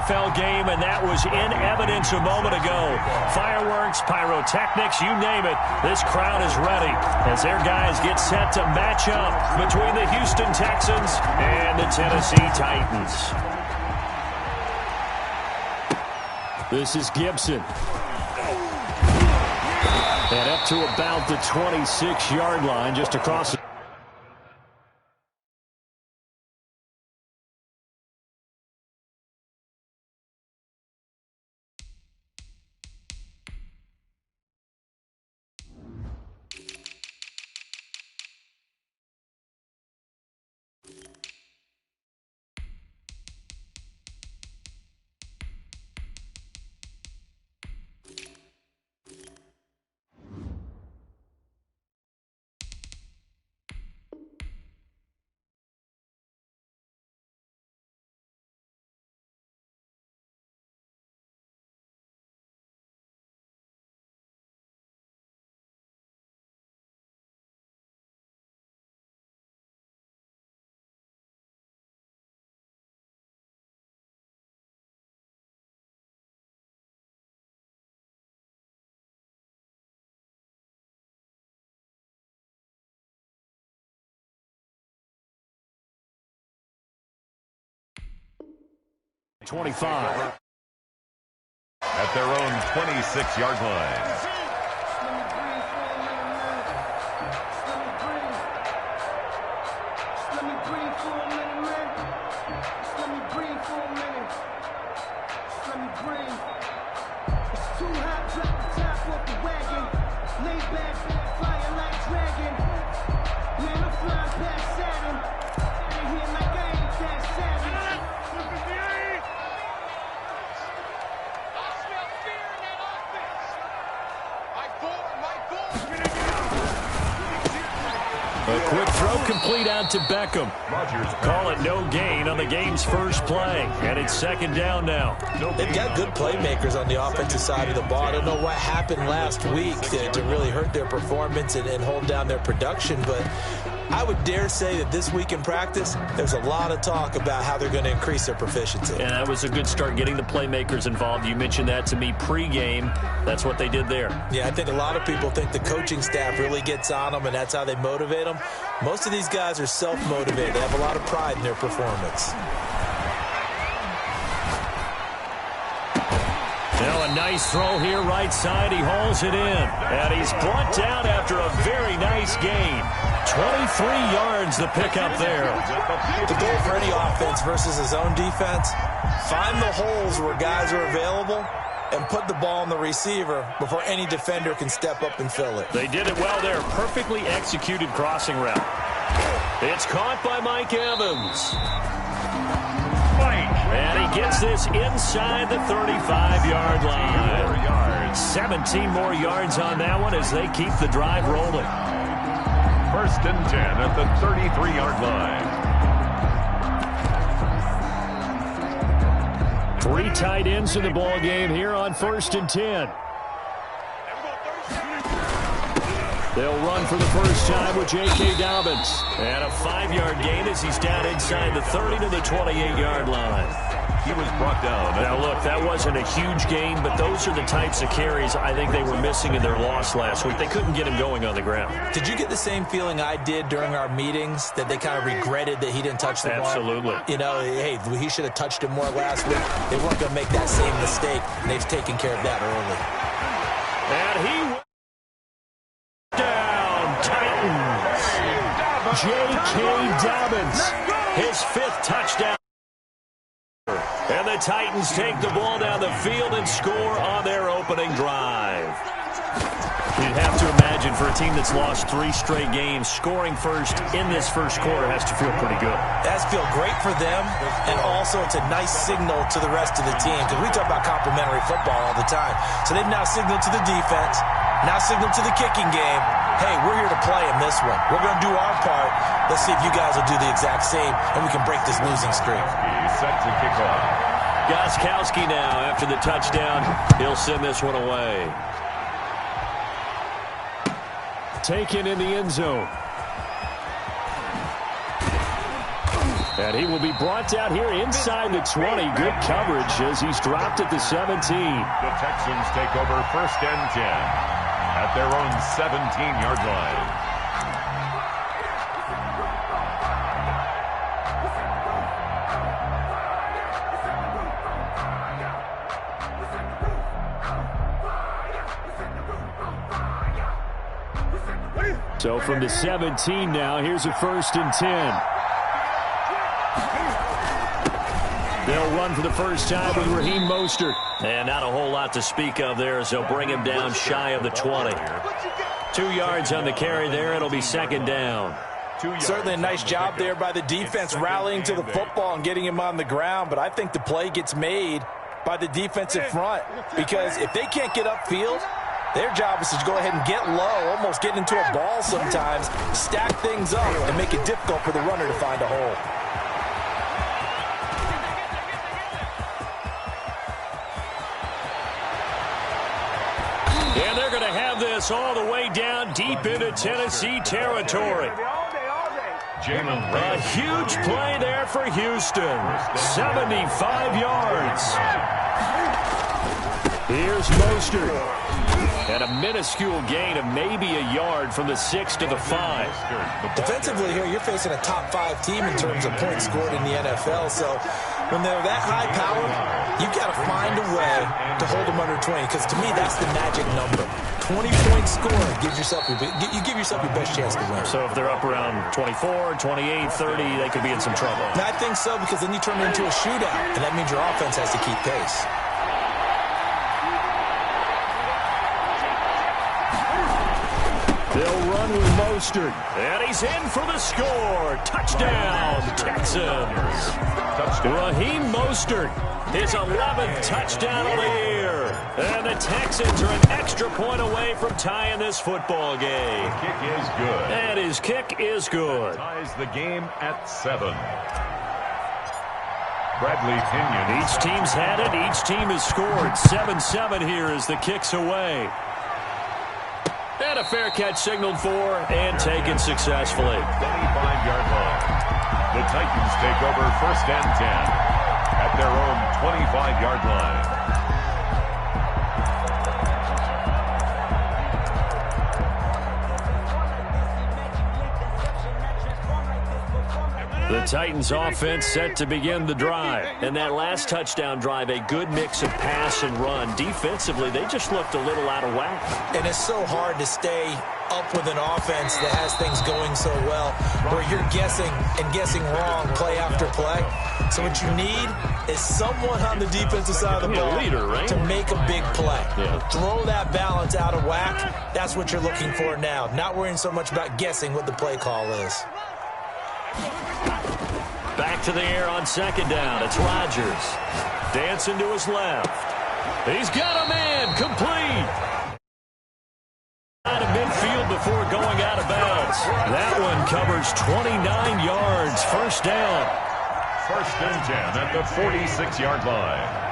NFL game, and that was in evidence a moment ago. Fireworks, pyrotechnics, you name it. This crowd is ready as their guys get set to match up between the Houston Texans and the Tennessee Titans. This is Gibson. And up to about the 26-yard line, just across the... ...25. At their own 26-yard line. A quick throw complete out to Beckham. Call it no gain on the game's first play. And it's second down now. They've got good playmakers on the offensive side of the ball. I don't know what happened last week to really hurt their performance and hold down their production, but I would dare say that this week in practice, there's a lot of talk about how they're going to increase their proficiency. And that was a good start, getting the playmakers involved. You mentioned that to me pregame. That's what they did there. Yeah, I think a lot of people think the coaching staff really gets on them, and that's how they motivate them. Most of these guys are self-motivated. They have a lot of pride in their performance. Now a nice throw here, right side. He hauls it in. And he's brought down after a very nice gain. 23 yards the pickup there. The goal for any offense versus his own defense, find the holes where guys are available and put the ball on the receiver before any defender can step up and fill it. They did it well there. Perfectly executed crossing route. It's caught by Mike Evans. And he gets this inside the 35-yard line. 17 more yards on that one as they keep the drive rolling. First and 10 at the 33-yard line. Three tight ends in the ball game here on first and 10. They'll run for the first time with J.K. Dobbins. And a 5-yard gain as he's down inside the 30 to the 28-yard line. He was brought down. Now, look, that wasn't a huge gain, but those are the types of carries I think they were missing in their loss last week. They couldn't get him going on the ground. Did you get the same feeling I did during our meetings, that they kind of regretted that he didn't touch the ball? Absolutely. You know, hey, he should have touched it more last week. They weren't going to make that same mistake, and they've taken care of that early. And he down, Titans. J.K. Dobbins, his 5th touchdown. And the Titans take the ball down the field and score on their opening drive. You'd have to imagine for a team that's lost 3 straight games, scoring first in this first quarter has to feel pretty good. It has to feel great for them, and also it's a nice signal to the rest of the team, because we talk about complimentary football all the time. So they've now signaled to the defense, now signaled to the kicking game, hey, we're here to play in this one. We're going to do our part. Let's see if you guys will do the exact same, and we can break this losing streak. He's set to kick off. Gostkowski now, after the touchdown, he'll send this one away. Taken in the end zone. And he will be brought down here inside the 20. Good coverage as he's dropped at the 17. The Texans take over 1st and 10 at their own 17-yard line. So from the 17 now, here's a 1st and 10. They'll run for the first time with Raheem Mostert. And not a whole lot to speak of there as they'll bring him down shy of the 20. 2 yards on the carry there. It'll be 2nd down. Certainly a nice job there by the defense rallying to the football and getting him on the ground. But I think the play gets made by the defensive front. Because if they can't get upfield, their job is to go ahead and get low, almost get into a ball sometimes, stack things up, and make it difficult for the runner to find a hole. And they're going to have this all the way down deep into Tennessee territory. A huge play there for Houston. 75 yards. Here's Mostert. And a minuscule gain of maybe a yard from the 6 to the 5. Defensively here, you're facing a top 5 team in terms of points scored in the NFL. So when they're that high powered, you've got to find a way to hold them under 20. Because to me, that's the magic number. 20 points scored, you give yourself your best chance to win. So if they're up around 24, 28, 30, they could be in some trouble. And I think so, because then you turn it into a shootout, and that means your offense has to keep pace. They'll run with Mostert. And he's in for the score. Touchdown, Texans. Raheem Mostert, his 11th touchdown of the year. And the Texans are an extra point away from tying this football game. The kick is good. And his kick is good. Ties the game at 7. Bradley Pinion. Each team's had it. Each team has scored. 7-7 here as the kick's away. And a fair catch signaled for and taken successfully. 25-yard line. The Titans take over 1st and 10 at their own 25-yard line. The Titans offense set to begin the drive. And that last touchdown drive, a good mix of pass and run. Defensively, they just looked a little out of whack. And it's so hard to stay up with an offense that has things going so well, where you're guessing and guessing wrong play after play. So what you need is someone on the defensive side of the ball to make a big play. Throw that balance out of whack. That's what you're looking for now. Not worrying so much about guessing what the play call is. Back to the air on 2nd down. It's Rodgers. Dancing to his left. He's got a man. Complete. Out of midfield before going out of bounds. That one covers 29 yards. 1st down. 1st and 10 at the 46-yard line.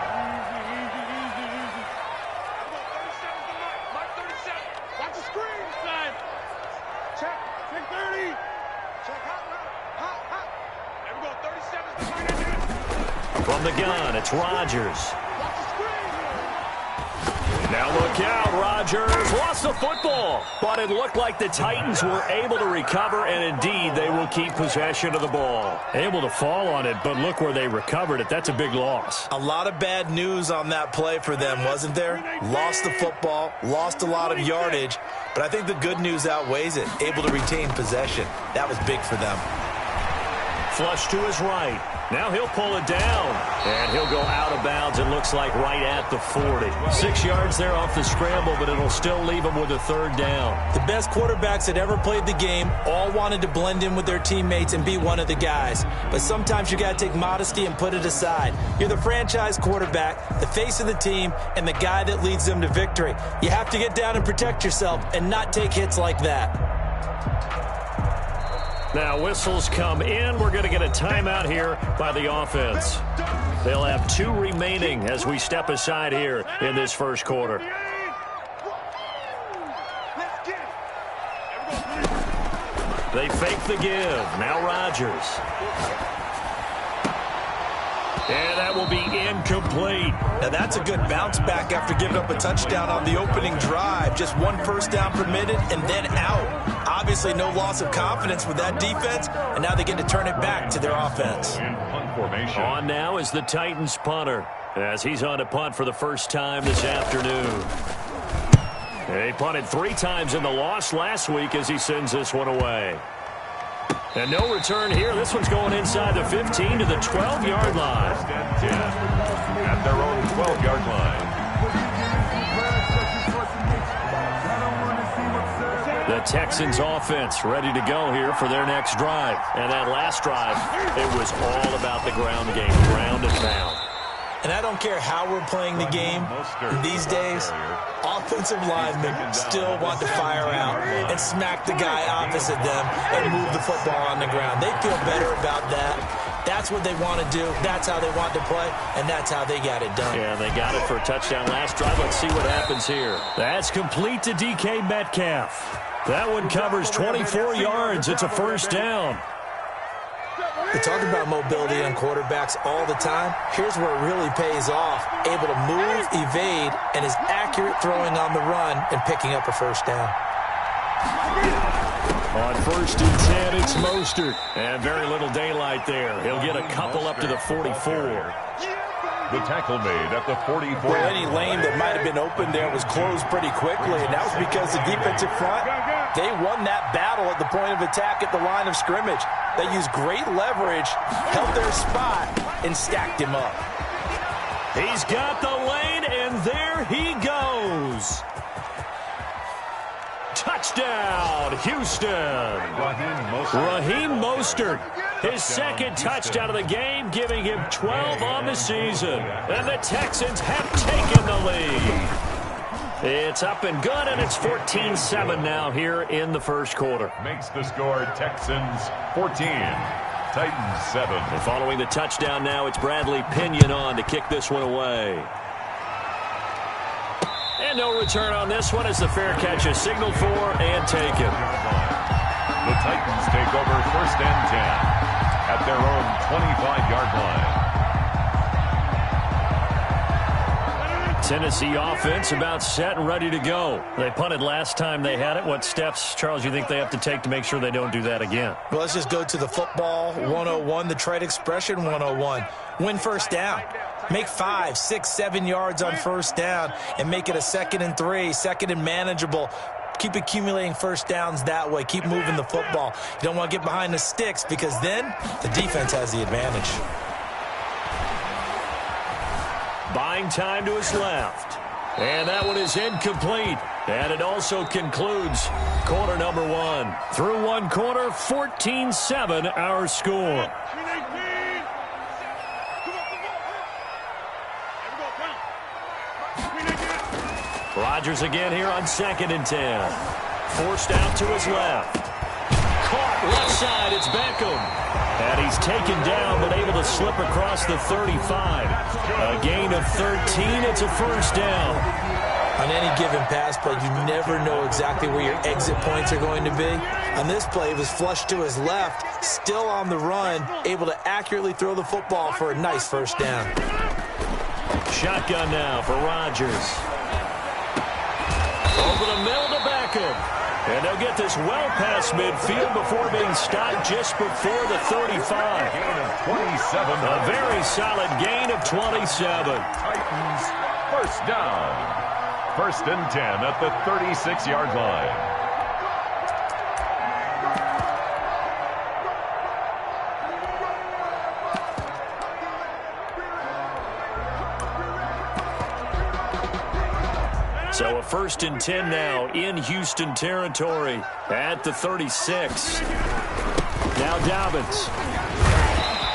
From the gun, it's Rodgers. Now look out, Rodgers lost the football. But it looked like the Titans were able to recover, and indeed they will keep possession of the ball. Able to fall on it, but look where they recovered it. That's a big loss. A lot of bad news on that play for them, wasn't there? Lost the football, lost a lot of yardage, but I think the good news outweighs it. Able to retain possession. That was big for them. Flush to his right. Now he'll pull it down. And he'll go out of bounds, it looks like, right at the 40. 6 yards there off the scramble, but it'll still leave him with a 3rd down. The best quarterbacks that ever played the game all wanted to blend in with their teammates and be one of the guys. But sometimes you got to take modesty and put it aside. You're the franchise quarterback, the face of the team, and the guy that leads them to victory. You have to get down and protect yourself and not take hits like that. Now whistles come in. We're going to get a timeout here by the offense. They'll have 2 remaining as we step aside here in this 1st quarter. They fake the give. Now Rodgers. And that will be incomplete. Now that's a good bounce back after giving up a touchdown on the opening drive. Just one first down permitted and then out. Obviously no loss of confidence with that defense, and now they get to turn it back to their offense. In punt formation. On now is the Titans punter, as he's on to punt for the first time this afternoon. He punted 3 times in the loss last week as he sends this one away. And no return here. This one's going inside the 15 to the 12-yard line. First and 10 at their own 12-yard line. The Texans offense ready to go here for their next drive. And that last drive, it was all about the ground game, ground and pound. And I don't care how we're playing the game these days, offensive linemen still want to fire out and smack the guy opposite them and move the football on the ground. They feel better about that. That's what they want to do. That's how they want to play, and that's how they got it done. Yeah, they got it for a touchdown last drive. Let's see what happens here. That's complete to DK Metcalf. That one covers 24 yards. It's a first down. We talk about mobility on quarterbacks all the time. Here's where it really pays off. Able to move, evade, and is accurate throwing on the run and picking up a first down. On first and 10, it's Mostert. And very little daylight there. He'll get a couple up to the 44. The tackle made at the 44. Well, any lane that might have been open there was closed pretty quickly, and that was because the defensive front, they won that battle at the point of attack at the line of scrimmage. They used great leverage, held their spot, and stacked him up. He's got the lane, and there he goes. Touchdown, Houston. Raheem Mostert. His second touchdown of the game, giving him 12 on the season. And the Texans have taken the lead. It's up and good, and it's 14-7 now here in the first quarter. Makes the score Texans 14, Titans 7. And following the touchdown now, it's Bradley Pinion on to kick this one away. And no return on this one as the fair catch is signaled for and taken. The Titans take over first and 10 at their own 25-yard line. Tennessee offense about set and ready to go. They punted last time they had it. What steps, Charles, you think they have to take to make sure they don't do that again? Well, let's just go to the football 101, the trade expression 101. Win first down. Make 5, 6, 7 yards on first down and make it a 2nd and 3, 2nd and manageable. Keep accumulating first downs that way. Keep moving the football. You don't want to get behind the sticks because then the defense has the advantage. Buying time to his left. And that one is incomplete. And it also concludes quarter number 1. Through one quarter, 14-7 our score. Rodgers again here on 2nd and 10. Forced out to his left. Caught left side. It's Beckham. And he's taken down but able to slip across the 35. A gain of 13. It's a first down. On any given pass play, you never know exactly where your exit points are going to be. On this play, it was flushed to his left, still on the run, able to accurately throw the football for a nice first down. Shotgun now for Rodgers. Over the middle to Beckham. And they'll get this well past midfield before being stopped just before the 35. Gain of 27. A very solid gain of 27. Titans first down. First and 10 at the 36-yard line. So a first and 10 now in Houston territory at the 36. Now Dobbins.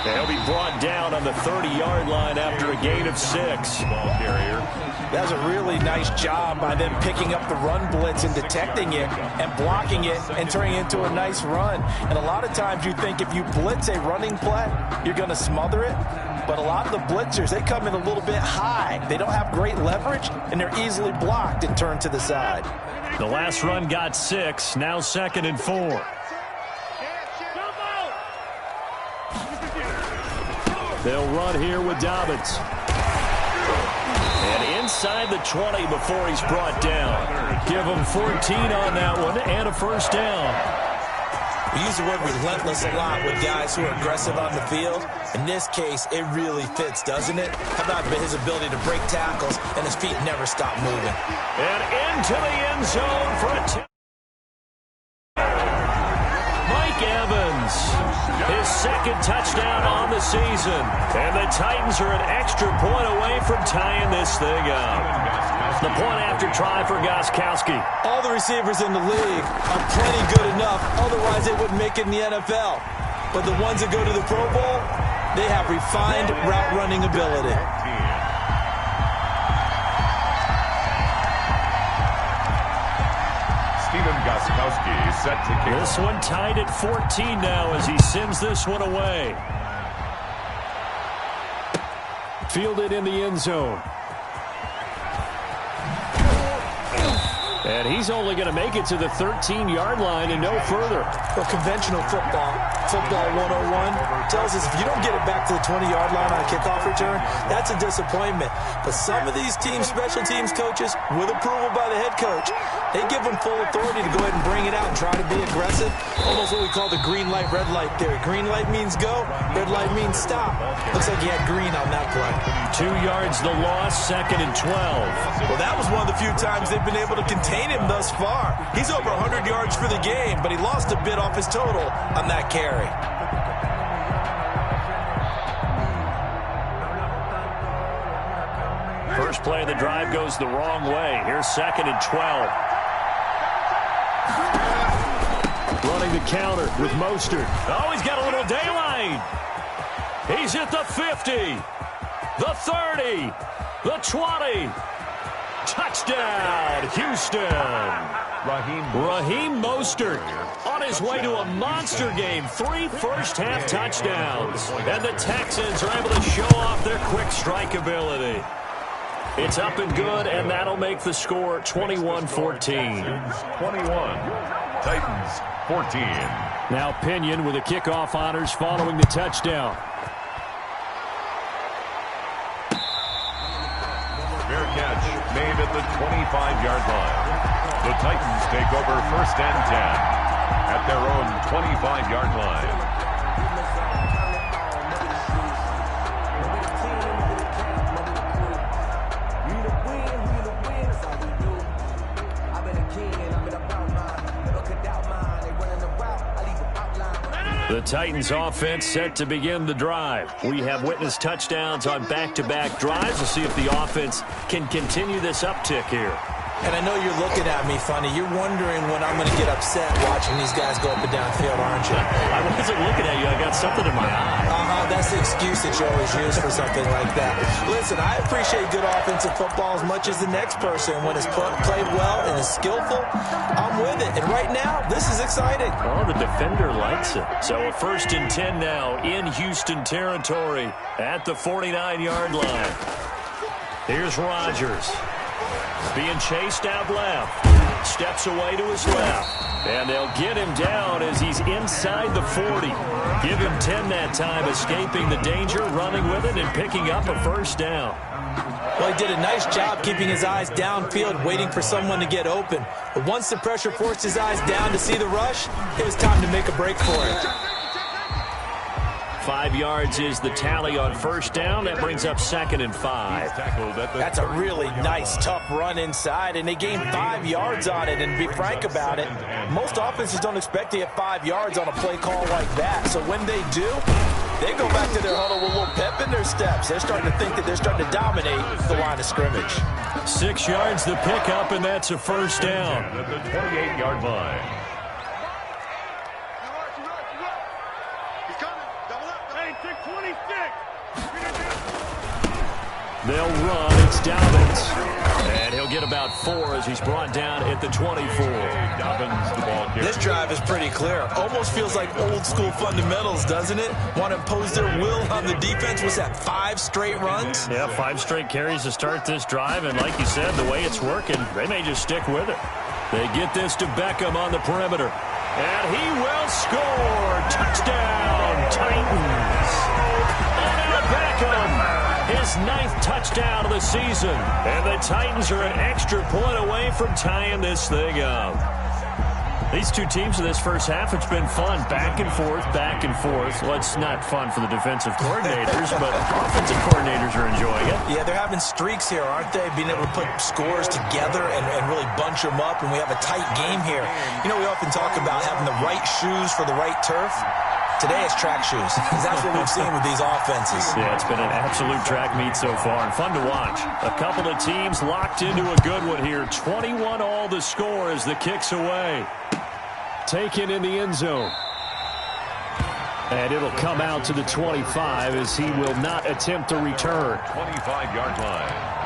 They'll be brought down on the 30-yard line after a gain of 6. Ball carrier. That was a really nice job by them picking up the run blitz and detecting it and blocking it and turning it into a nice run. And a lot of times you think if you blitz a running play, you're going to smother it. But a lot of the blitzers, they come in a little bit high. They don't have great leverage, and they're easily blocked and turned to the side. The last run got 6. Now 2nd and 4. They'll run here with Dobbins. And inside the 20 before he's brought down. Give him 14 on that one and a first down. We use the word relentless a lot with guys who are aggressive on the field. In this case, it really fits, doesn't it? How about his ability to break tackles and his feet never stop moving? And into the end zone for a Mike Evans, his second touchdown on the season. And the Titans are an extra point away from tying this thing up. The point after try for Gostkowski. All the receivers in the league are plenty good enough, otherwise they wouldn't make it in the NFL. But the ones that go to the Pro Bowl, they have refined route running ability. Gostkowski set to kick. This one tied at 14 now as he sends this one away. Fielded in the end zone. And he's only going to make it to the 13-yard line and no further. Well, conventional football 101, tells us if you don't get it back to the 20-yard line on a kickoff return, that's a disappointment. But some of these teams, special teams coaches, with approval by the head coach, they give them full authority to go ahead and bring it out and try to be aggressive. Almost what we call the green light, red light theory. Green light means go, red light means stop. Looks like he had green on that play. 2 yards the loss, 2nd and 12. Well, that was one of the few times they've been able to contain him thus far. He's over 100 yards for the game, but he lost a bit off his total on that carry. First play of the drive goes the wrong way. Here's 2nd and 12. Running the counter with Mostert. Oh, he's got a little daylight. He's at the 50, the 30, the 20. Touchdown, Houston. Raheem Mostert on his way to a monster game. 3 first-half touchdowns. And the Texans are able to show off their quick strike ability. It's up and good, and that'll make the score 21-14. 21, Titans 14. Now Pinion with the kickoff honors following the touchdown. Fair catch made at the 25-yard line. The Titans take over 1st and 10 at their own 25-yard line. The Titans offense set to begin the drive. We have witnessed touchdowns on back-to-back drives. We'll see if the offense can continue this uptick here. And I know you're looking at me funny. You're wondering when I'm going to get upset watching these guys go up and down field, aren't you? I wasn't looking at you. I got something in my eye. That's the excuse that you always use for something like that. Listen, I appreciate good offensive football as much as the next person. When it's played well and is skillful, I'm with it. And right now, this is exciting. Oh, the defender likes it. So a 1st and 10 now in Houston territory at the 49-yard line. Here's Rodgers. Being chased out left. Steps away to his left. And they'll get him down as he's inside the 40. Give him 10 that time, escaping the danger, running with it, and picking up a first down. Well, he did a nice job keeping his eyes downfield, waiting for someone to get open. But once the pressure forced his eyes down to see the rush, it was time to make a break for it. 5 yards is the tally on first down. That brings up 2nd and 5. That's a really nice, tough run inside, and they gained 5 yards on it. And to be frank about it, most offenses don't expect to get 5 yards on a play call like that. So when they do, they go back to their huddle with a little pep in their steps. They're starting to think that they're starting to dominate the line of scrimmage. 6 yards the pickup, and that's a first down. At the 28-yard line. They'll run. It's Dobbins. And he'll get about 4 as he's brought down at the 24. Dobbins, the ball carrier. This drive is pretty clear. Almost feels like old school fundamentals, doesn't it? Want to impose their will on the defense. Was that 5 straight runs? Yeah, 5 straight carries to start this drive. And like you said, the way it's working, they may just stick with it. They get this to Beckham on the perimeter. And he will score. Touchdown, Titans. his 9th touchdown of the season. And the Titans are an extra point away from tying this thing up. These two teams in this first half, it's been fun. Back and forth, back and forth. Well, it's not fun for the defensive coordinators, but offensive coordinators are enjoying it. Yeah, they're having streaks here, aren't they? Being able to put scores together and really bunch them up, and we have a tight game here. You know, we often talk about having the right shoes for the right turf. Today it's track shoes, because that's what we've seen with these offenses. Yeah, it's been an absolute track meet so far, and fun to watch. A couple of teams locked into a good one here. 21 all the score as the kick's away. Taken in the end zone. And it'll come out to the 25 as he will not attempt to return. 25-yard line.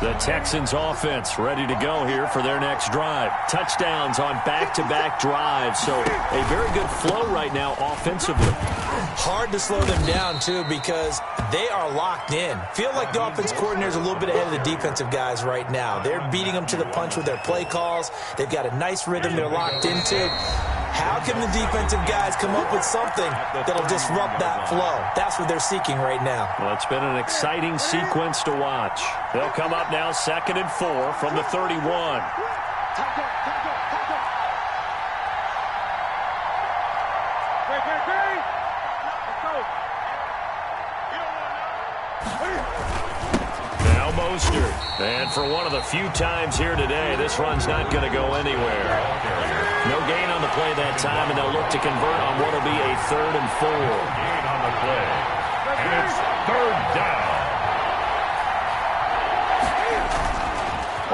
The Texans offense ready to go here for their next drive. Touchdowns on back-to-back drives. So a very good flow right now offensively. Hard to slow them down, too, because they are locked in. Feel like the offense coordinator's a little bit ahead of the defensive guys right now. They're beating them to the punch with their play calls. They've got a nice rhythm they're locked into. How can the defensive guys come up with something that'll disrupt that flow? That's what they're seeking right now. Well, it's been an exciting sequence to watch. They'll come up now 2nd and 4 from the 31. Now Mostert. And for one of the few times here today, this run's not going to go anywhere. No gain on the play that time, and they'll look to convert on what will be a 3rd and 4. Gain on the play. And it's 3rd down.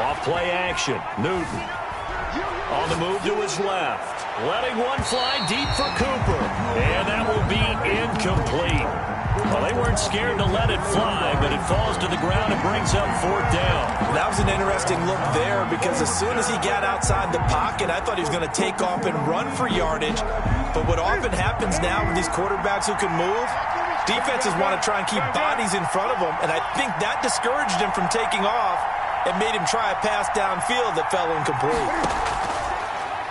Off play action. Newton on the move to his left. Letting one fly deep for Cooper. And that will be incomplete. Well, they weren't scared to let it fly, but it falls to the ground and brings up 4th down. That was an interesting look there because as soon as he got outside the pocket, I thought he was going to take off and run for yardage. But what often happens now with these quarterbacks who can move, defenses want to try and keep bodies in front of them, and I think that discouraged him from taking off and made him try a pass downfield that fell incomplete.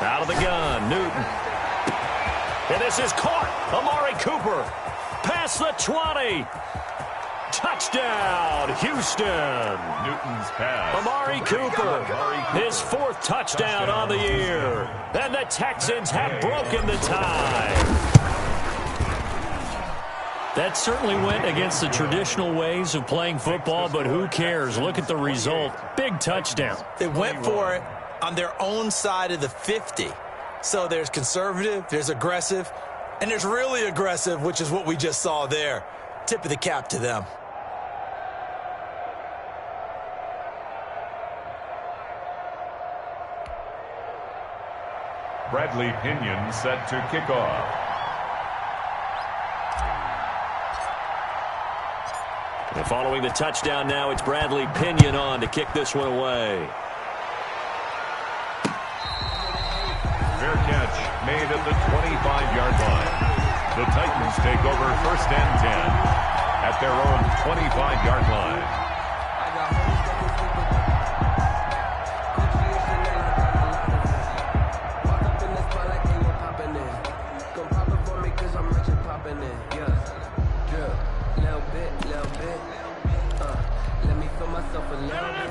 Out of the gun, Newton. And this is caught. Amari Cooper. Past the 20. Touchdown, Houston. Newton's pass. Amari Cooper, his 4th touchdown on the year. And the Texans have broken the tie. That certainly went against the traditional ways of playing football, but who cares? Look at the result. Big touchdown. They went for it on their own side of the 50. So there's conservative, there's aggressive, and there's really aggressive, which is what we just saw there. Tip of the cap to them. Bradley Pinion set to kick off. And following the touchdown now, it's Bradley Pinion on to kick this one away. Fair catch made at the 25-yard line. The Titans take over 1st and 10 at their own 25-yard line.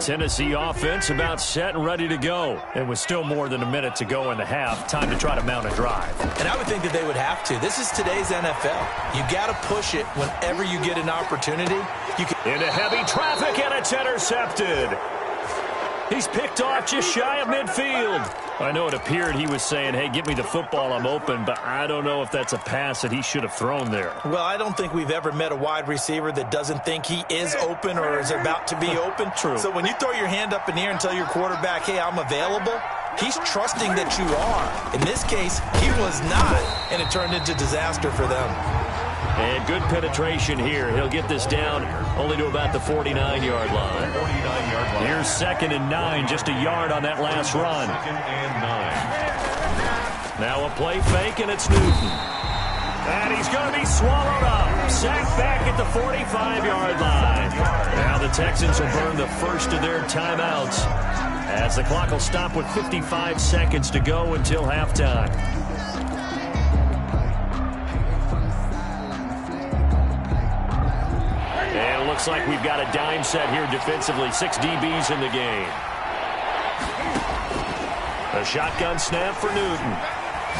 Tennessee offense about set and ready to go. And with still more than a minute to go in the half, time to try to mount a drive. And I would think that they would have to. This is today's NFL. You got to push it whenever you get an opportunity. Into heavy traffic, and it's intercepted. He's picked off just shy of midfield. I know it appeared he was saying, hey, give me the football, I'm open, but I don't know if that's a pass that he should have thrown there. Well, I don't think we've ever met a wide receiver that doesn't think he is open or is about to be open. True. So when you throw your hand up in the air and tell your quarterback, hey, I'm available, he's trusting that you are. In this case, he was not, and it turned into disaster for them. And good penetration here. He'll get this down only to about the 49-yard line. 49-yard line. Here's 2nd and 9, just a yard on that last run. 2nd and 9. Now a play fake, and it's Newton. And he's going to be swallowed up. Sacked back at the 45-yard line. Now the Texans will burn the first of their timeouts, as the clock will stop with 55 seconds to go until halftime. And it looks like we've got a dime set here defensively. 6 DBs in the game. A shotgun snap for Newton.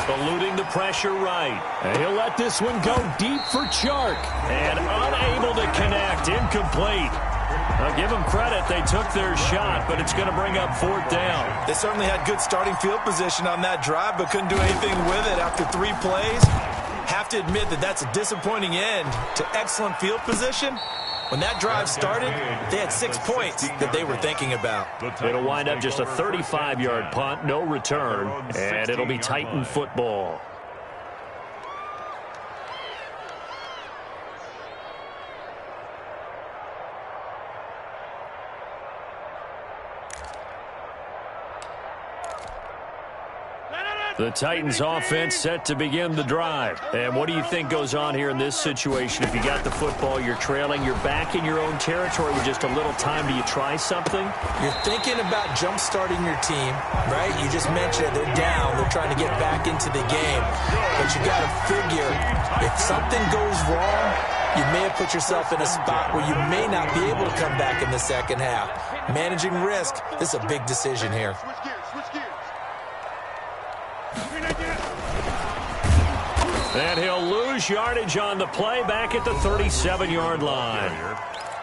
Eluding the pressure right. And he'll let this one go deep for Chark. And unable to connect. Incomplete. I'll give them credit. They took their shot, but it's going to bring up 4th down. They certainly had good starting field position on that drive, but couldn't do anything with it after 3 plays. Have to admit that that's a disappointing end to excellent field position. When that drive started, they had 6 points that they were thinking about. It'll wind up just a 35-yard punt, no return, and it'll be Titan football. The Titans offense set to begin the drive. And what do you think goes on here in this situation? If you got the football, you're trailing, you're back in your own territory with just a little time. Do you try something? You're thinking about jump-starting your team, right? You just mentioned it. They're down. They're trying to get back into the game. But you got to figure, if something goes wrong, you may have put yourself in a spot where you may not be able to come back in the second half. Managing risk, this is a big decision here. And he'll lose yardage on the play back at the 37-yard line.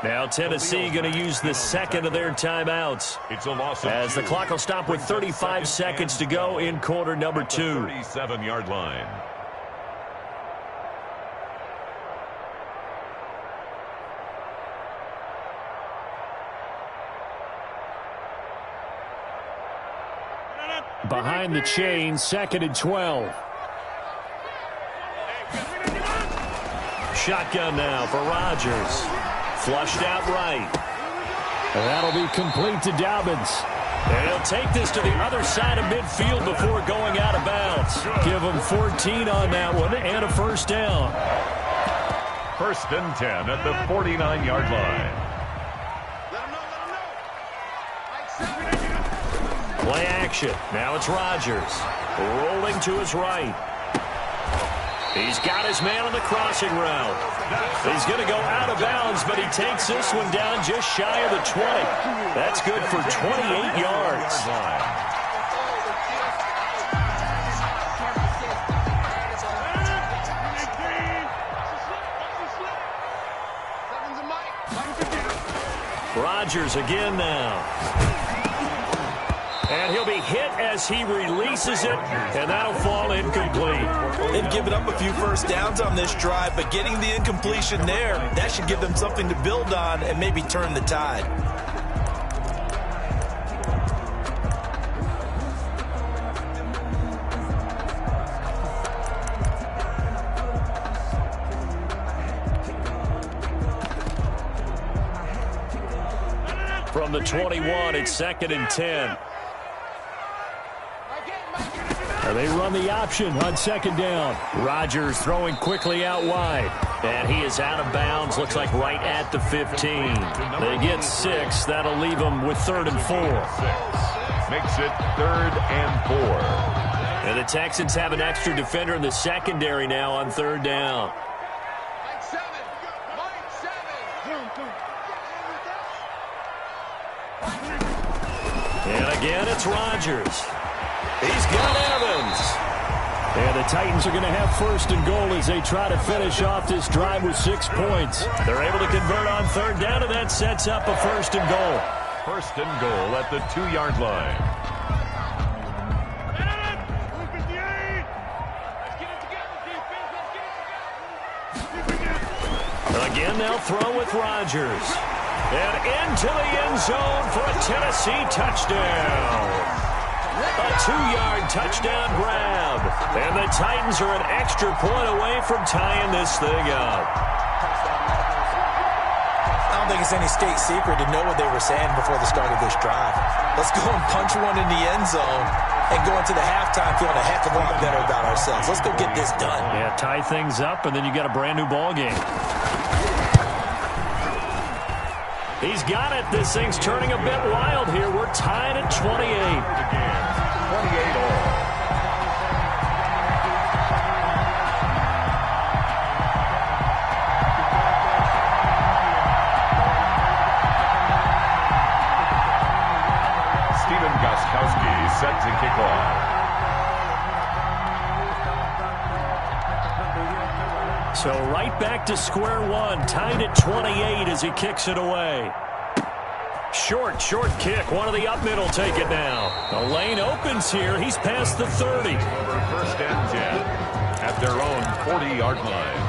Now Tennessee going to use the second of their timeouts, It's a loss of as the clock will stop with 35 seconds to go in quarter number 2. 37-yard line. Behind the chain, 2nd and 12. Shotgun now for Rodgers. Flushed out right. And that'll be complete to Dobbins. And he'll take this to the other side of midfield before going out of bounds. Give him 14 on that one and a 1st down. 1st and 10 at the 49-yard line. Play action. Now it's Rodgers. Rolling to his right. He's got his man on the crossing route. He's going to go out of bounds, but he takes this one down just shy of the 20. That's good for 28 yards. Rodgers again now. And he'll be hit as he releases it, and that'll fall incomplete. They've given up a few 1st downs on this drive, but getting the incompletion there, that should give them something to build on and maybe turn the tide. From the 21, it's 2nd and 10. And they run the option on 2nd down. Rodgers throwing quickly out wide. And he is out of bounds, looks like right at the 15. They get 6. That'll leave them with 3rd and 4. Makes it 3rd and 4. And the Texans have an extra defender in the secondary now on 3rd down. And again, it's Rodgers. He's got Evans. And the Titans are going to have 1st and goal as they try to finish off this drive with 6 points. They're able to convert on 3rd down, and that sets up a 1st and goal. 1st and goal at the 2-yard line. Again, they'll throw with Rodgers. And into the end zone for a Tennessee touchdown. A 2-yard touchdown grab. And the Titans are an extra point away from tying this thing up. don't think it's any state secret to know what they were saying before the start of this drive. Let's go and punch one in the end zone and go into the halftime feeling a heck of a lot better about ourselves. Let's go get this done. Yeah, tie things up, and then you got a brand-new ball game. He's got it. This thing's turning a bit wild here. We're tied at 28. 28 all. Set to kick off. So right back to square one, tied at 28 as he kicks it away. Short kick. One of the up middle take it now. The lane opens here. He's past the 30. First and 10 at their own 40-yard line.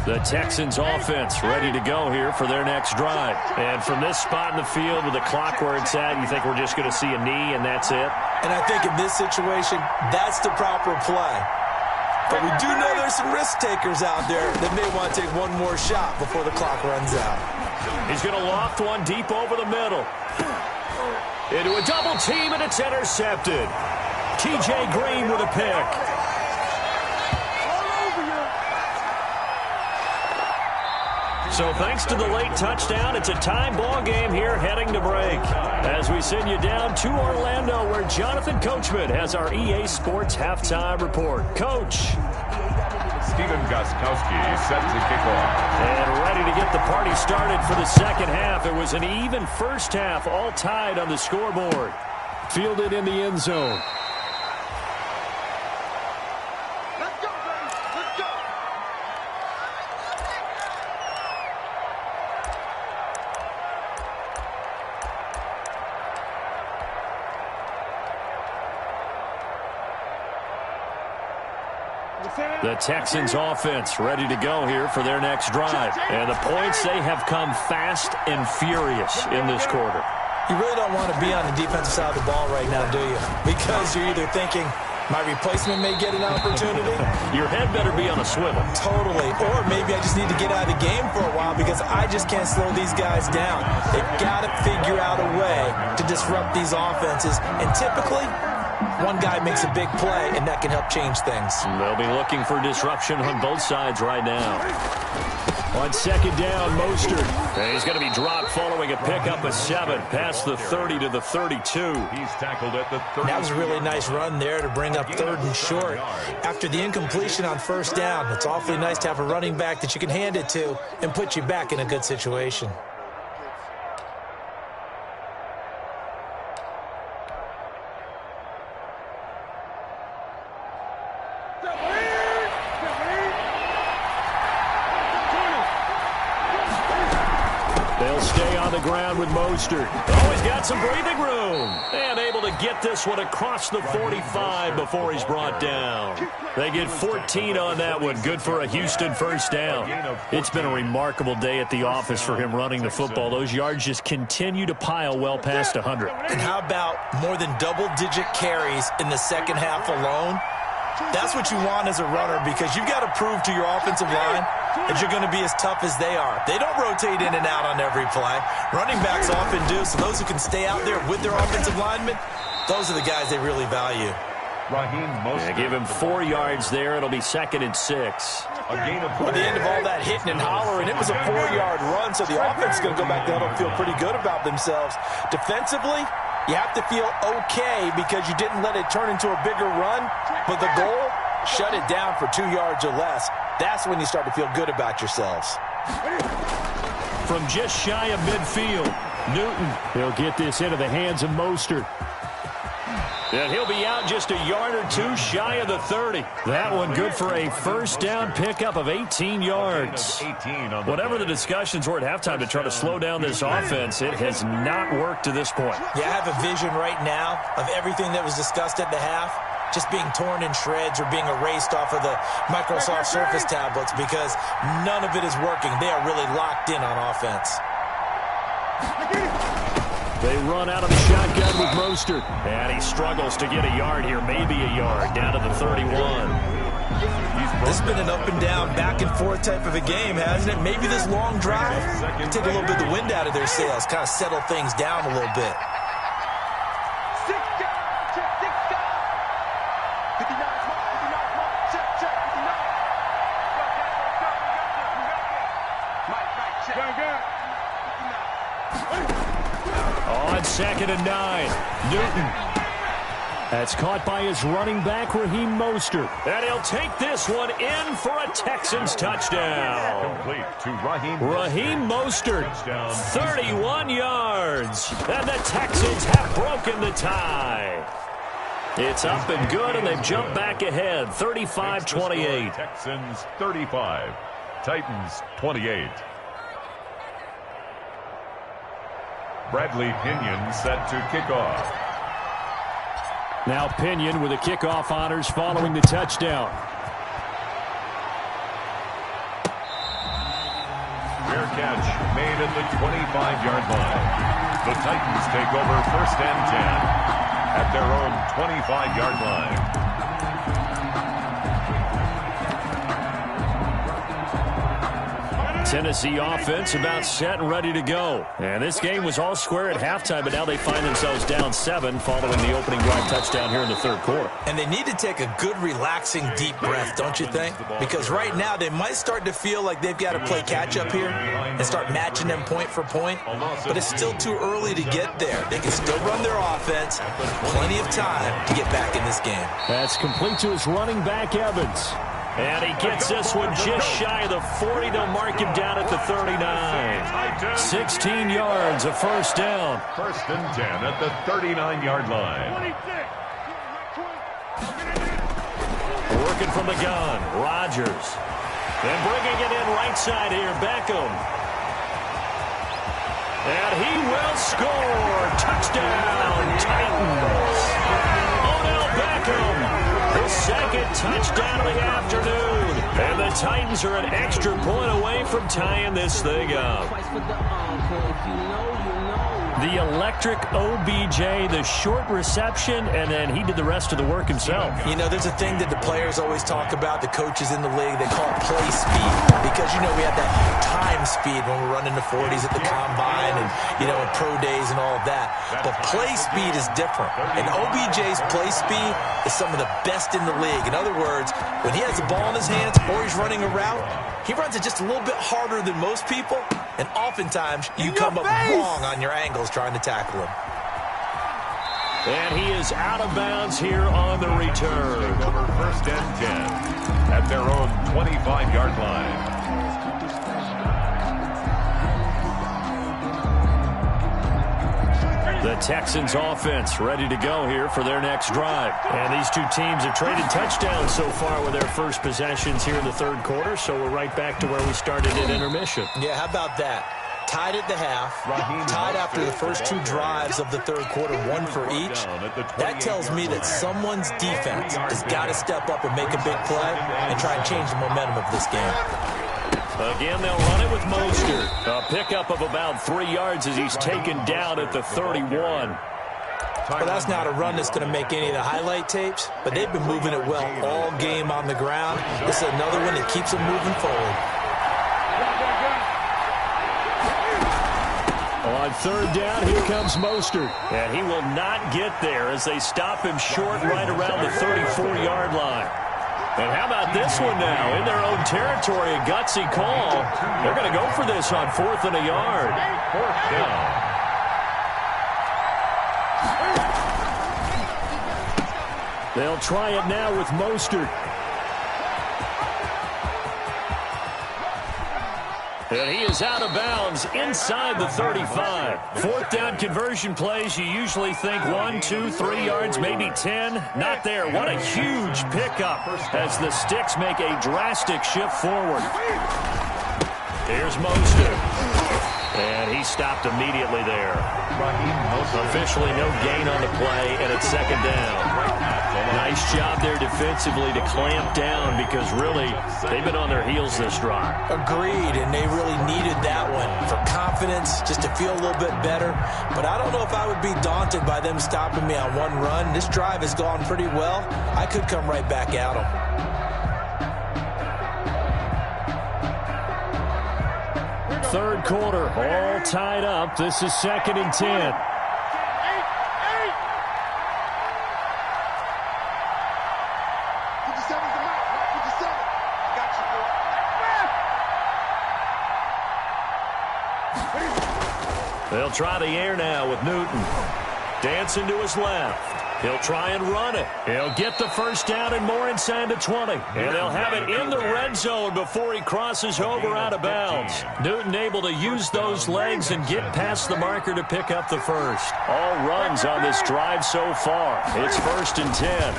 The Texans offense ready to go here for their next drive. And from this spot in the field with the clock where it's at, you think we're just going to see a knee and that's it? And I think in this situation, that's the proper play. But we do know there's some risk takers out there that may want to take one more shot before the clock runs out. He's going to loft one deep over the middle. Into a double team, and it's intercepted. T.J. Green with a pick. So thanks to the late touchdown, it's a time ball game here heading to break. As we send you down to Orlando, where Jonathan Coachman has our EA Sports halftime report. Coach. Stephen Gostkowski set to kick off. And ready to get the party started for the second half. It was an even first half, all tied on the scoreboard. Fielded in the end zone. The Texans offense ready to go here for their next drive. And the points, they have come fast and furious in this quarter. You really don't want to be on the defensive side of the ball right now, do you? Because you're either thinking, my replacement may get an opportunity. Your head better be on a swivel. Totally. Or maybe I just need to get out of the game for a while because I just can't slow these guys down. They've got to figure out a way to disrupt these offenses. And typically, one guy makes a big play, and that can help change things. They'll be looking for disruption on both sides right now. On second down, Mostert. And he's going to be dropped following a pickup of 7 past the 30 to the 32. He's tackled at the 30. That was a really nice run there to bring up third and short. After the incompletion on first down, it's awfully nice to have a running back that you can hand it to and put you back in a good situation. Ground with Mostert. Oh, he's got some breathing room. And able to get this one across the 45 before he's brought down. They get 14 on that one. Good for a Houston first down. It's been a remarkable day at the office for him running the football. Those yards just continue to pile well past 100. And how about more than double-digit carries in the second half alone? That's what you want as a runner because you've got to prove to your offensive line that you're going to be as tough as they are. They don't rotate in and out on every play. Running backs often do, so those who can stay out there with their offensive linemen, those are the guys they really value. Yeah, give him 4 yards there. It'll be 2nd and 6. At the end of all that hitting and hollering, it was a 4-yard run, so the offense is going to go back there and feel pretty good about themselves. Defensively, you have to feel okay because you didn't let it turn into a bigger run, but the goal, shut it down for 2 yards or less. That's when you start to feel good about yourselves. From just shy of midfield, Newton. He'll get this into the hands of Mostert. And he'll be out just a yard or 2 shy of the 30. That one good for a first down pickup of 18 yards. Whatever the discussions were at halftime to try to slow down this offense, it has not worked to this point. Yeah, I have a vision right now of everything that was discussed at the half just being torn in shreds or being erased off of the Microsoft Surface tablets because none of it is working. They are really locked in on offense. They run out of the shotgun with Mostert. And he struggles to get a yard here, maybe a yard, down to the 31. This has been an up and down, back and forth type of a game, hasn't it? Maybe this long drive can take a little bit of the wind out of their sails, kind of settle things down a little bit. On 2nd and 9, Newton. That's caught by his running back, Raheem Mostert. And he'll take this one in for a Texans touchdown. Complete to Raheem Mostert, 31 yards. And the Texans have broken the tie. It's up and good, and they've jumped back ahead, 35-28. Texans 35, Titans 28. Bradley Pinion set to kick off. Now Pinion with the kickoff honors following the touchdown. Fair catch made at the 25-yard line. The Titans take over 1st and 10 at their own 25-yard line. Tennessee offense about set and ready to go. And this game was all square at halftime, but now they find themselves down 7 following the opening drive touchdown here in the 3rd quarter. And they need to take a good, relaxing, deep breath, don't you think? Because right now they might start to feel like they've got to play catch-up here and start matching them point for point. But it's still too early to get there. They can still run their offense. Plenty of time to get back in this game. That's complete to his running back, Evans. And he gets this one just shy of the 40. They'll mark him down at the 39. 16 yards, a first down. 1st and 10 at the 39-yard line. Working from the gun, Rodgers. And bringing it in right side here, Beckham. And he will score. Touchdown, Titans. Odell Beckham. The 2nd touchdown of the afternoon. And the Titans are an extra point away from tying this thing up. The electric OBJ, the short reception, and then he did the rest of the work himself. You know, there's a thing that the players always talk about, the coaches in the league, they call it play speed. Because, you know, we have that time speed when we're running the 40s at the combine and, you know, in pro days and all of that. But play speed is different. And OBJ's play speed is some of the best in the league. In other words, when he has the ball in his hands or he's running a route, he runs it just a little bit harder than most people. And oftentimes, you come up wrong on your angles trying to tackle him. And he is out of bounds here on the return. Over 1st and 10 at their own 25-yard line. The Texans offense ready to go here for their next drive. And these two teams have traded touchdowns so far with their first possessions here in the 3rd quarter, so we're right back to where we started at intermission. Yeah, how about that? Tied at the half, tied after the first 2 drives of the 3rd quarter, 1 for each. That tells me that someone's defense has got to step up and make a big play and try and change the momentum of this game. Again, they'll run it with Mostert. A pickup of about 3 yards as he's taken down at the 31. Well, that's not a run that's going to make any of the highlight tapes, but they've been moving it well all game on the ground. This is another one that keeps them moving forward. On 3rd down, here comes Mostert. And he will not get there as they stop him short right around the 34-yard line. And how about this one now? In their own territory, a gutsy call. They're going to go for this on 4th and a yard. 4th down. They'll try it now with Mostert. And he is out of bounds inside the 35. 4th down conversion plays, you usually think 1, 2, 3 yards, maybe 10. Not there. What a huge pickup as the Sticks make a drastic shift forward. Here's Mostert. And he stopped immediately there. Officially no gain on the play, and it's 2nd down. Nice Nice job there defensively to clamp down because really they've been on their heels this drive. Agreed, and they really needed that one for confidence, just to feel a little bit better. But I don't know if I would be daunted by them stopping me on one run. This drive has gone pretty well. I could come right back at them. Third quarter, all tied up. This is 2nd and 10. They'll try the air now with Newton. Dancing to his left. He'll try and run it. He'll get the first down and more inside the 20. And they'll have it in the red zone before he crosses over out of bounds. Newton able to use those legs and get past the marker to pick up the first. All runs on this drive so far. It's 1st and 10.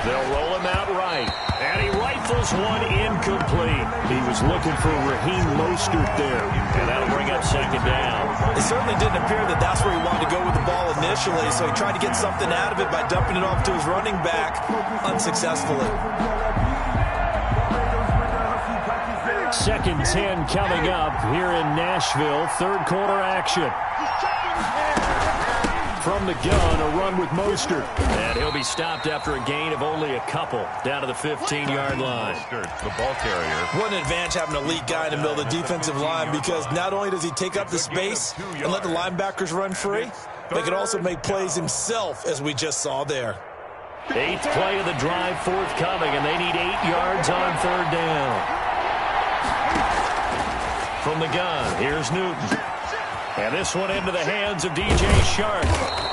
They'll roll him out right. And he rifles one incomplete. He was looking for Raheem Mostert there. And that'll bring up 2nd down. It certainly didn't appear that that's where he wanted to go with the ball initially, so he tried to get something out of it by dumping it off to his running back unsuccessfully. 2nd 10 coming up here in Nashville. Third quarter action. From the gun, a run with Mostert. And he'll be stopped after a gain of only a couple down to the 15-yard line. The ball carrier. What an advantage having an elite guy in the middle of the defensive line, because not only does he take up the space and let the linebackers run free, but he can also make plays himself, as we just saw there. 8th play of the drive forthcoming, and they need 8 yards on 3rd down. From the gun, here's Newton. And this one into the hands of DJ Shark.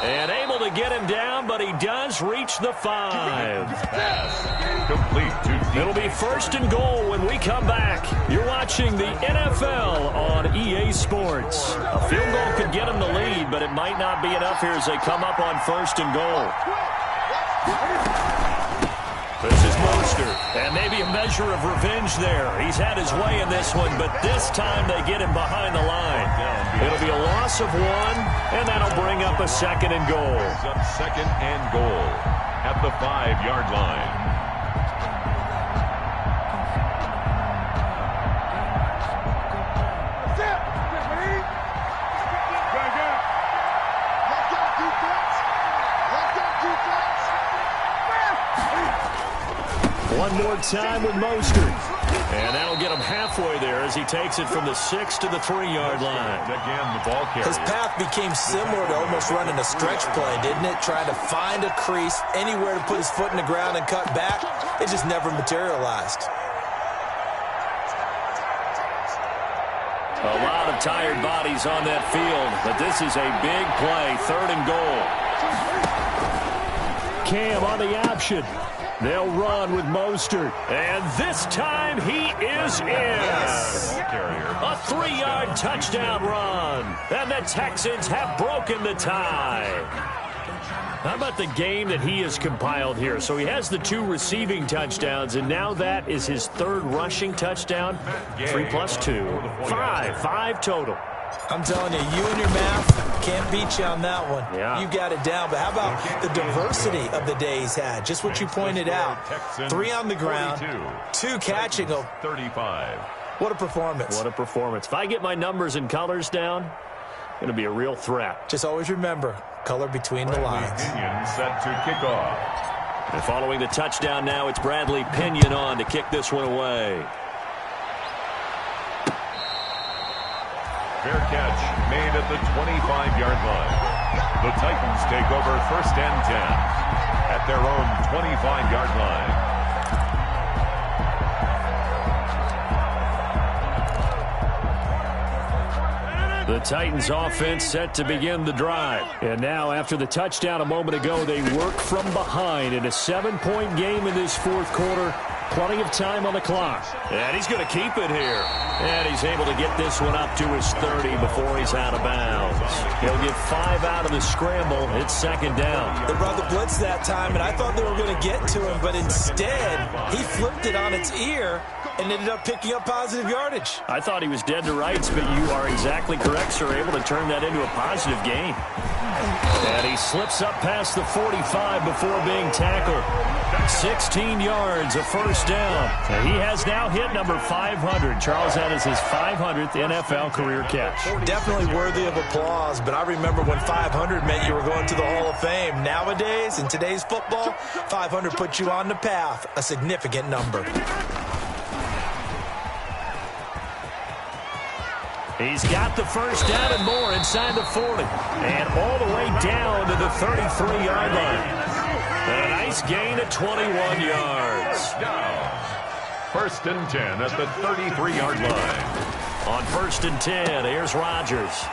And able to get him down, but he does reach the 5. Pass complete to It'll be 1st and goal when we come back. You're watching the NFL on EA Sports. A field goal could get him the lead, but it might not be enough here as they come up on 1st and goal. This is Mostert, and maybe a measure of revenge there. He's had his way in this one, but this time they get him behind the line. It'll be a loss of 1, and that'll bring up a 2nd and goal. 2nd and goal at the 5-yard line. One more time with Mostert. And that'll get him halfway there as he takes it from the 6 to the 3-yard line. Again, the ball carrier. His path became similar to almost running a stretch play, didn't it? Trying to find a crease, anywhere to put his foot in the ground and cut back. It just never materialized. A lot of tired bodies on that field, but this is a big play, 3rd and goal. Cam on the option. They'll run with Mostert. And this time he is in. A 3-yard touchdown run. And the Texans have broken the tie. How about the game that he has compiled here? So he has the 2 receiving touchdowns, and now that is his 3rd rushing touchdown. 3 plus 2. 5 total. I'm telling you, you and your math can't beat you on that one. Yeah. You got it down. But how about the diversity of the day he's had? Just what you pointed out. 3 on the ground, 2 catching them. 35. What a performance. What a performance. If I get my numbers and colors down, going to be a real threat. Just always remember, color between the lines. Pinion set to kick off. And following the touchdown now, it's Bradley Pinion on to kick this one away. Fair catch made at the 25-yard line. The Titans take over 1st and 10 at their own 25-yard line. The Titans offense set to begin the drive. And now after the touchdown a moment ago, they work from behind in a 7-point game in this 4th quarter. Plenty of time on the clock. And he's going to keep it here. And he's able to get this one up to his 30 before he's out of bounds. He'll get 5 out of the scramble. It's 2nd down. They brought the blitz that time, and I thought they were going to get to him, but instead he flipped it on its ear and ended up picking up positive yardage. I thought he was dead to rights, but you are exactly correct, sir. Able to turn that into a positive gain. And he slips up past the 45 before being tackled. 16 yards, a first down. And he has now hit number 500. Charles, that is his 500th NFL career catch. Definitely worthy of applause, but I remember when 500 meant you were going to the Hall of Fame. Nowadays, in today's football, 500 puts you on the path, a significant number. He's got the first down and more inside the 40. And all the way down to the 33-yard line. And a nice gain of 21 yards. First and 10 at the 33-yard line. On first and 10, here's Rodgers.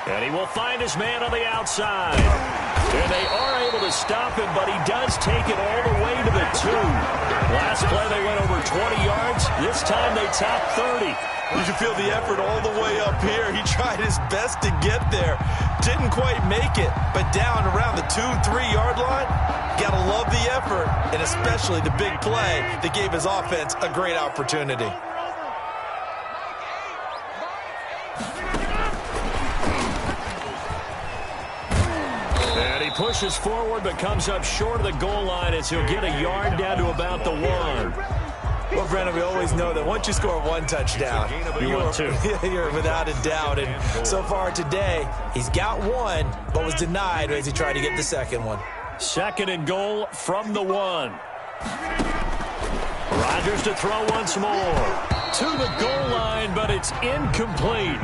And he will find his man on the outside. And they are able to stop him, but he does take it all the way to the 2. Last play, they went over 20 yards. This time, they topped 30. You can feel the effort all the way up here. He tried his best to get there. Didn't quite make it, but down around the 2-3-yard line, gotta love the effort, and especially the big play that gave his offense a great opportunity. And he pushes forward, but comes up short of the goal line as he'll get a yard down to about the 1. Well, Brandon, we always know that once you score one touchdown, you're without a doubt. And so far today, he's got one, but was denied as he tried to get the second one. Second and goal from the 1. Rodgers to throw once more. To the goal line, but it's incomplete.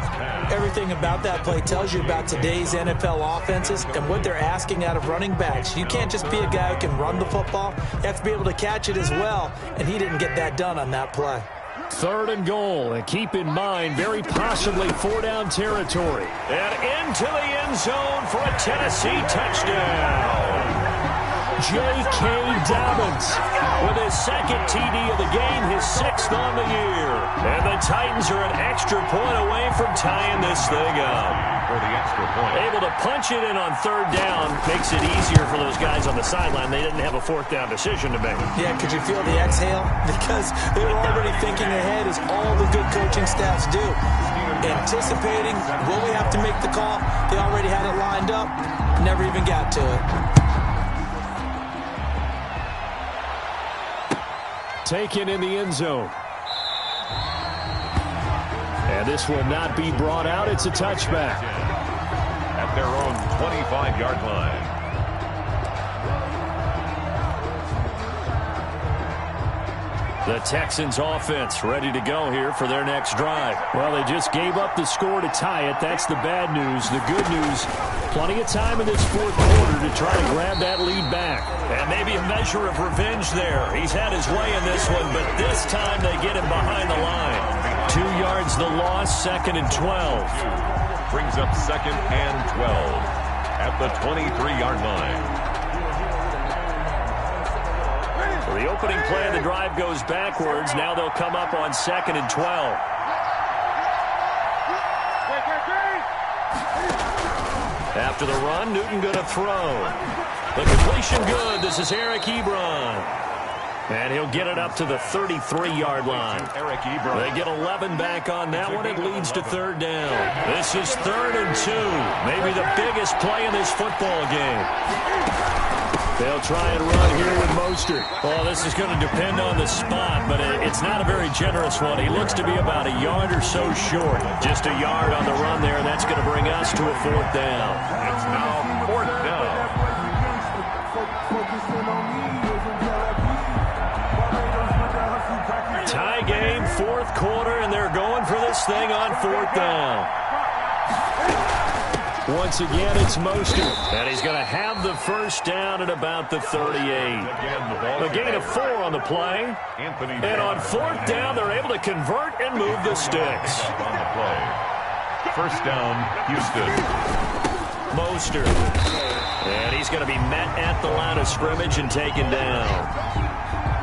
Everything about that play tells you about today's NFL offenses and what they're asking out of running backs. You can't just be a guy who can run the football. You have to be able to catch it as well, and he didn't get that done on that play. Third and goal, and keep in mind, very possibly 4-down territory. And into the end zone for a Tennessee touchdown. J.K. Dobbins with his second TD of the game, his 6th on the year. And the Titans are an extra point away from tying this thing up. For the extra point. Able to punch it in on 3rd down makes it easier for those guys on the sideline. They didn't have a 4th down decision to make. Yeah, could you feel the exhale? Because they were already thinking ahead, as all the good coaching staffs do. Anticipating, will we have to make the call? They already had it lined up, never even got to it. Taken in the end zone. And this will not be brought out. It's a touchback. At their own 25-yard line. The Texans offense ready to go here for their next drive. Well, they just gave up the score to tie it. That's the bad news. The good news, plenty of time in this 4th quarter to try to grab that lead back. And maybe a measure of revenge there. He's had his way in this one, but this time they get him behind the line. 2 yards the loss, 2nd and 12. Brings up 2nd and 12 at the 23-yard line. The opening play of the drive goes backwards. Now they'll come up on 2nd and 12. After the run, Newton going to throw. The completion good. This is Eric Ebron. And he'll get it up to the 33-yard line. They get 11 back on that one. It leads to 3rd down. This is 3rd and 2. Maybe the biggest play in this football game. They'll try and run here with Mostert. Well, this is going to depend on the spot, but it's not a very generous one. He looks to be about a yard or so short. Just a yard on the run there, and that's going to bring us to a 4th down. It's now 4th down. Tie game, 4th quarter, and they're going for this thing on 4th down. Once again, it's Mostert, and he's going to have the first down at about the 38. A gain of 4 on the play. And on 4th down, they're able to convert and move the sticks. On the play. First down, Houston. Mostert. And he's going to be met at the line of scrimmage and taken down.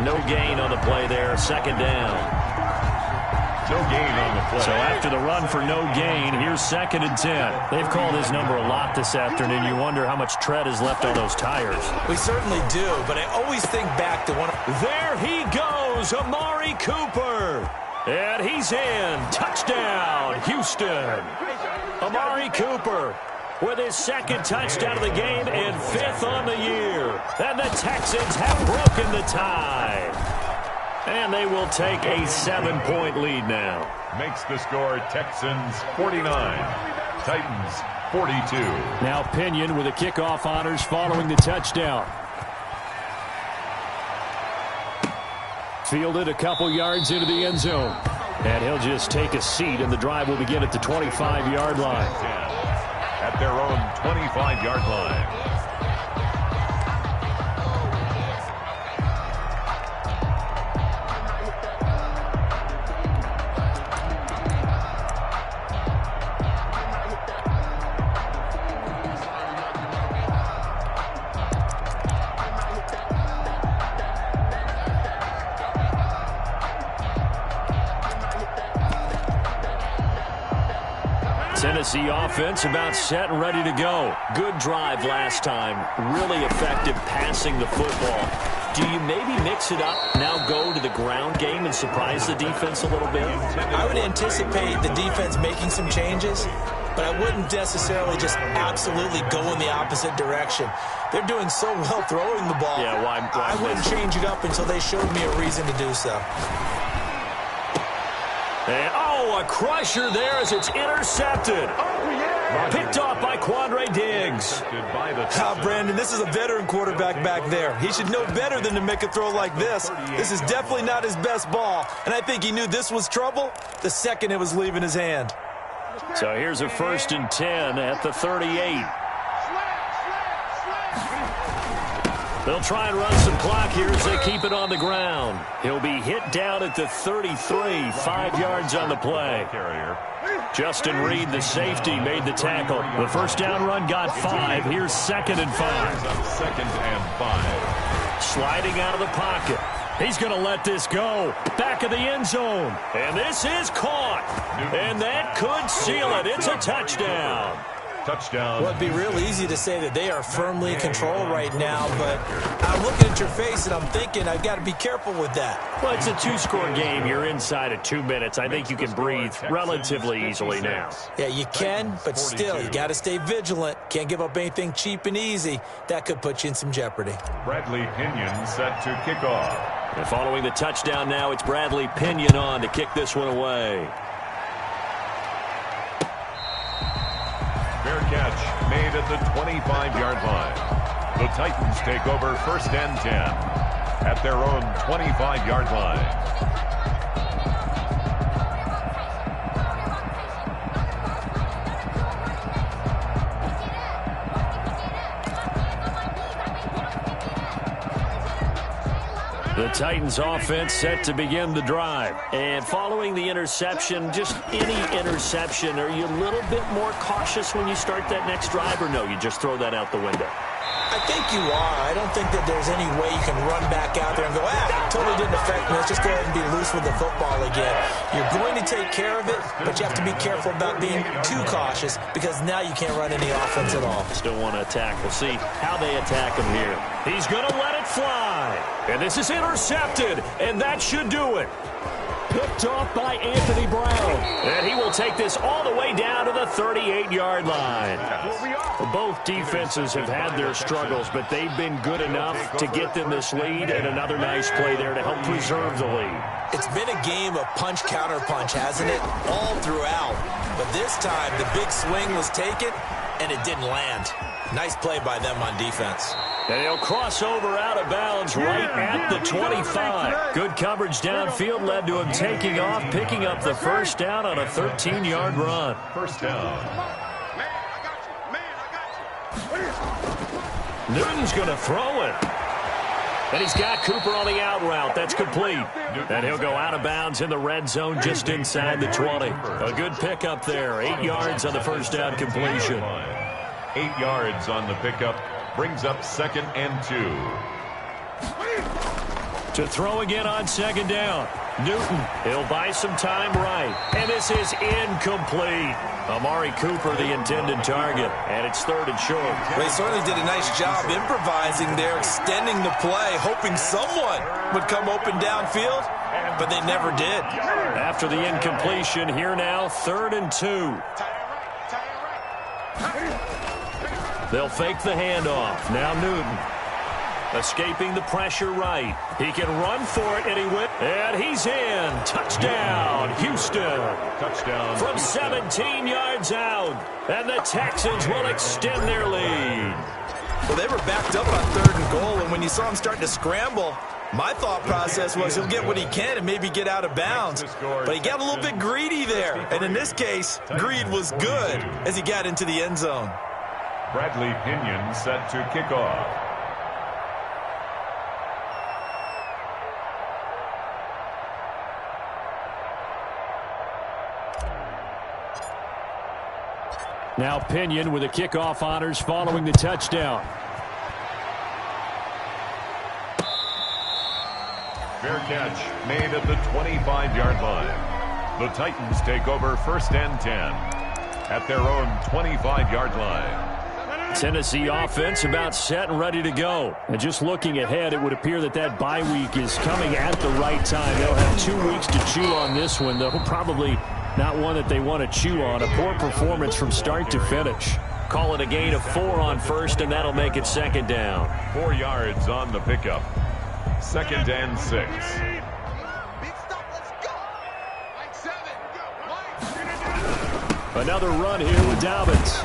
No gain on the play there, 2nd down. No gain on the play. So after the run for no gain, here's 2nd and 10. They've called his number a lot this afternoon. You wonder how much tread is left on those tires. We certainly do, but I always think back to one. There he goes, Amari Cooper. And he's in. Touchdown, Houston. Amari Cooper with his second touchdown of the game and 5th on the year. And the Texans have broken the tie. And they will take a 7-point lead now. Makes the score Texans 49, Titans 42. Now Pinion with the kickoff honors following the touchdown. Fielded a couple yards into the end zone. And he'll just take a seat, and the drive will begin at the 25-yard line. At their own 25-yard line. Tennessee offense about set and ready to go. Good drive last time. Really effective passing the football. Do you maybe mix it up, now go to the ground game and surprise the defense a little bit? I would anticipate the defense making some changes, but I wouldn't necessarily just absolutely go in the opposite direction. They're doing so well throwing the ball. Yeah, why I wouldn't change it up until they showed me a reason to do so. And, a crusher there as it's intercepted. Picked off by Quandre Diggs. Brandon, this is a veteran quarterback back there. He should know better than to make a throw like this. This is definitely not his best ball, and I think he knew this was trouble the second it was leaving his hand. So here's a 1st and 10 at the 38. They'll try and run some clock here as they keep it on the ground. He'll be hit down at the 33, 5 yards on the play. Justin Reed, the safety, made the tackle. The first down run got 5. Here's 2nd and 5. 2nd and 5. Sliding out of the pocket. He's going to let this go. Back of the end zone. And this is caught. And that could seal it. It's a touchdown. Touchdown. Well, it'd be real easy to say that they are firmly in control right now, but I'm looking at your face and I'm thinking I've got to be careful with that. Well, it's a 2-score game. You're inside of 2 minutes. I think you can breathe relatively easily now. Yeah, you can, but still, you got to stay vigilant. Can't give up anything cheap and easy. That could put you in some jeopardy. Bradley Pinion set to kick off. And following the touchdown now, it's Bradley Pinion on to kick this one away. Fair catch made at the 25-yard line. The Titans take over 1st and 10 at their own 25-yard line. The Titans offense set to begin the drive. And following the interception, just any interception, are you a little bit more cautious when you start that next drive, or no, you just throw that out the window? I think you are. I don't think that there's any way you can run back out there and go, totally didn't affect me. Let's just go ahead and be loose with the football again. You're going to take care of it, but you have to be careful about being too cautious because now you can't run any offense at all. Still want to attack. We'll see how they attack him here. He's going to let it fly. And this is intercepted, and that should do it. Picked off by Anthony Brown. And he will take this all the way down to the 38-yard line. Both defenses have had their struggles, but they've been good enough to get them this lead, and another nice play there to help preserve the lead. It's been a game of punch-counter-punch, hasn't it? All throughout. But this time, the big swing was taken, and it didn't land. Nice play by them on defense. And he'll cross over out of bounds right at the 25. Good coverage downfield led to him taking off, picking up the first down on a 13-yard run. First down. Newton's going to throw it. And he's got Cooper on the out route. That's complete. And he'll go out of bounds in the red zone just inside the 20. A good pickup there. 8 yards on the first down completion. 8 yards on the pickup. Brings up 2nd and 2. To throw again on 2nd down. Newton, he'll buy some time right. And this is incomplete. Amari Cooper, the intended target. And it's 3rd and short. Well, he certainly did a nice job improvising there, extending the play, hoping someone would come open downfield, but they never did. After the incompletion, here now, 3rd and 2. They'll fake the handoff. Now Newton. Escaping the pressure right. He can run for it, and he went. And he's in. Touchdown, Houston. Touchdown. From 17 yards out. And the Texans will extend their lead. Well, they were backed up on 3rd and goal, and when you saw him starting to scramble, my thought process was he'll get what he can and maybe get out of bounds. But he got a little bit greedy there. And in this case, greed was good as he got into the end zone. Bradley Pinion set to kick off. Now Pinion with the kickoff honors following the touchdown. Fair catch made at the 25-yard line. The Titans take over 1st and 10 at their own 25-yard line. Tennessee offense about set and ready to go. And just looking ahead, it would appear that bye week is coming at the right time. They'll have 2 weeks to chew on this one, though probably not one that they want to chew on. A poor performance from start to finish. Call it a gain of 4 on first, and that'll make it 2nd down. 4 yards on the pickup. 2nd and 6. Another run here with Dobbins.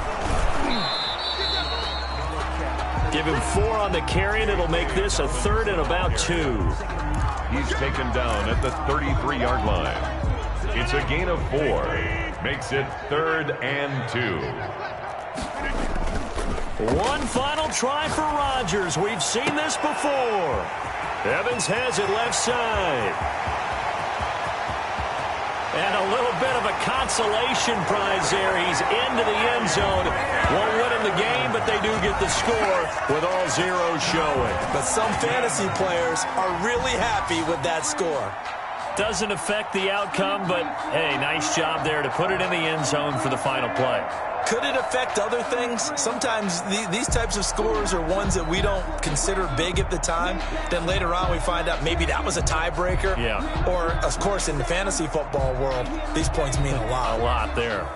Give him 4 on the carry, and it'll make this a 3rd and about 2. He's taken down at the 33-yard line. It's a gain of 4. Makes it 3rd and 2. One final try for Rodgers. We've seen this before. Evans has it left side. And a little bit of a consolation prize there. He's into the end zone. Won't win in the game, but they do get the score with all zeros showing. But some fantasy players are really happy with that score. Doesn't affect the outcome, but, hey, nice job there to put it in the end zone for the final play. Could it affect other things? Sometimes these types of scores are ones that we don't consider big at the time. Then later on we find out maybe that was a tiebreaker. Yeah. Or, of course, in the fantasy football world, these points mean a lot. A lot there.